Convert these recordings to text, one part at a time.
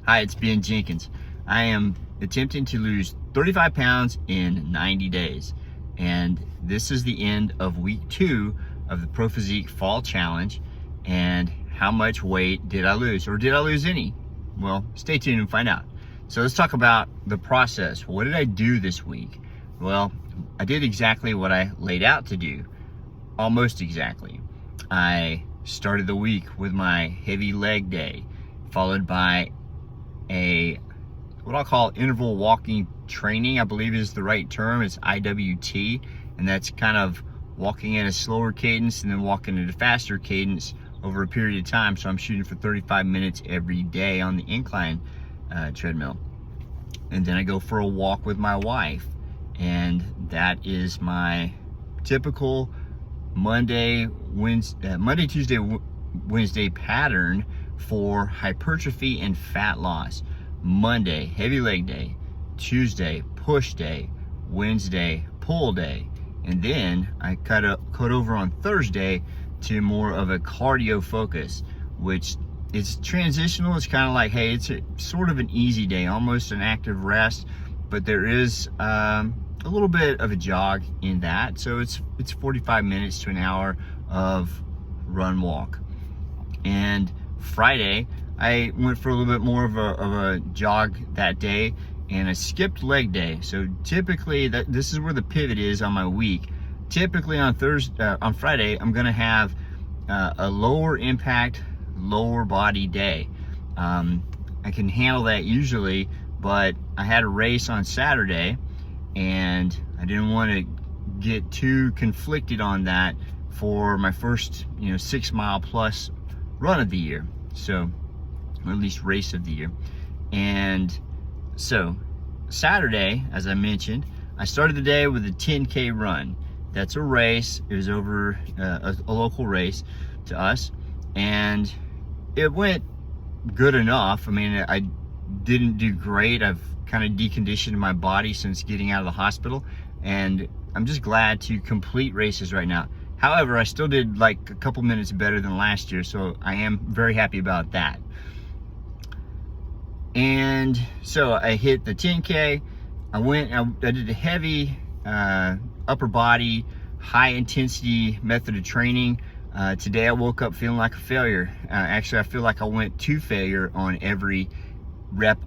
Hi, it's Ben Jenkins. I am attempting to lose 35 pounds in 90 days. And this is the end of week 2 of the Pro Physique Fall Challenge. And how much weight did I lose? Or did I lose any? Well, stay tuned and find out. So let's talk about the process. What did I do this week? Well, I did exactly what I laid out to do. Almost exactly. I started the week with my heavy leg day, followed by what I'll call interval walking training, I believe is the right term. It's IWT, and that's kind of walking at a slower cadence and then walking at a faster cadence over a period of time. So I'm shooting for 35 minutes every day on the incline treadmill. And then I go for a walk with my wife, and that is my typical Monday, Tuesday, Wednesday pattern for hypertrophy and fat loss. Monday, heavy leg day. Tuesday, push day. Wednesday, pull day. And then I cut over on Thursday to more of a cardio focus, which is transitional. It's kind of like, hey, it's sort of an easy day, almost an active rest, but there is a little bit of a jog in that. So it's 45 minutes to an hour of run walk. And Friday, I went for a little bit more of a jog that day, and a skipped leg day. So typically, this is where the pivot is on my week. Typically on Friday, I'm gonna have a lower impact, lower body day. I can handle that usually, but I had a race on Saturday, and I didn't want to get too conflicted on that for my first 6 mile plus run of the year, so, or at least race of the year. And so Saturday, as I mentioned, I started the day with a 10K run. That's a race. It was over a local race to us, and it went good enough. I mean, I didn't do great. I've kind of deconditioned my body since getting out of the hospital, and I'm just glad to complete races right now. However, I still did like a couple minutes better than last year, so I am very happy about that. And so I hit the 10K. I did a heavy upper body, high intensity method of training. Today I woke up feeling like a failure. Actually, I feel like I went to failure on every rep,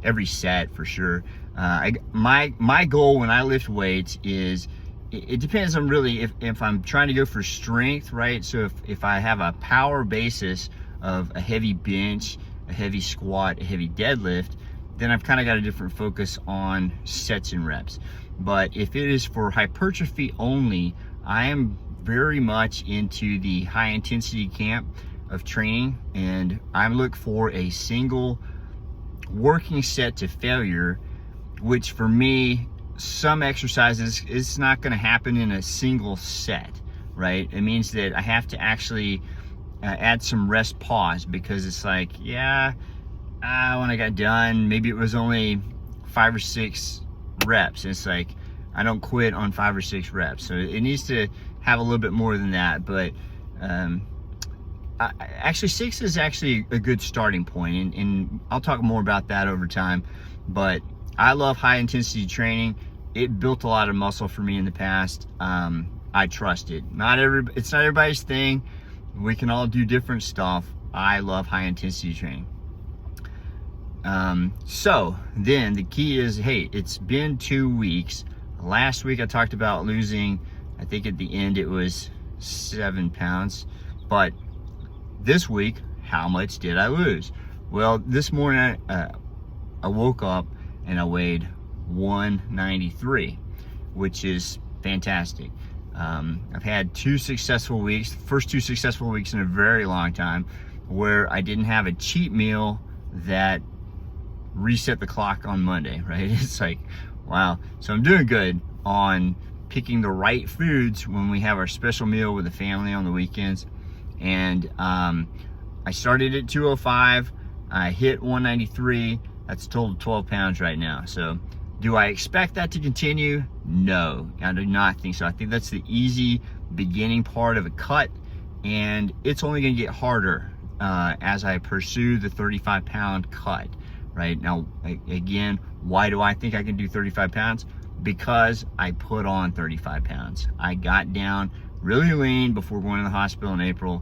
every set for sure. My goal when I lift weights is, it depends on really if I'm trying to go for strength, right? So if I have a power basis of a heavy bench, a heavy squat, a heavy deadlift, then I've kind of got a different focus on sets and reps. But if it is for hypertrophy only, I am very much into the high intensity camp of training, and I look for a single working set to failure, which for me, some exercises, it's not going to happen in a single set, right? It means that I have to actually add some rest pause, because it's like, when I got done, maybe it was only 5 or 6 reps. It's like, I don't quit on 5 or 6 reps. So it needs to have a little bit more than that. But actually 6 is actually a good starting point, and I'll talk more about that over time. But I love high intensity training. It built a lot of muscle for me in the past. I trust it. It's not everybody's thing. We can all do different stuff. I love high intensity training. So then the key is, hey, it's been 2 weeks. Last week I talked about losing, I think at the end it was 7 pounds. But this week, how much did I lose? Well, this morning I woke up and I weighed 193, which is fantastic. I've had 2 successful weeks, the first 2 successful weeks in a very long time, where I didn't have a cheat meal that reset the clock on Monday, right? It's like, wow. So I'm doing good on picking the right foods when we have our special meal with the family on the weekends. And I started at 205, I hit 193. That's a total of 12 pounds right now. So do I expect that to continue? No, I do not think so. I think that's the easy beginning part of a cut, and it's only gonna get harder as I pursue the 35-pound cut. Right now, again, why do I think I can do 35 pounds? Because I put on 35 pounds. I got down really lean before going to the hospital in April.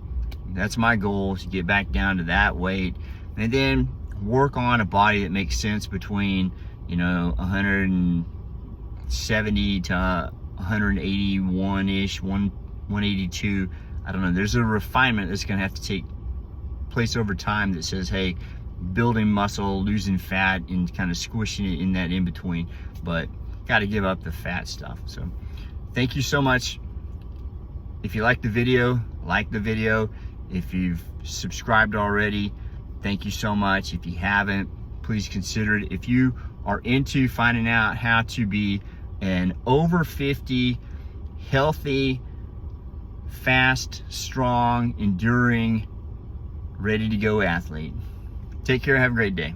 That's my goal, to get back down to that weight, and then work on a body that makes sense between, you know, 170 to 181-ish, 182. I don't know. There's a refinement that's going to have to take place over time that says, hey, building muscle, losing fat, and kind of squishing it in that in between, but got to give up the fat stuff. So thank you so much. If you like the video, like the video. If you've subscribed already, thank you so much. If you haven't, please consider it. If you are into finding out how to be an over 50, healthy, fast, strong, enduring, ready to go athlete. Take care, have a great day.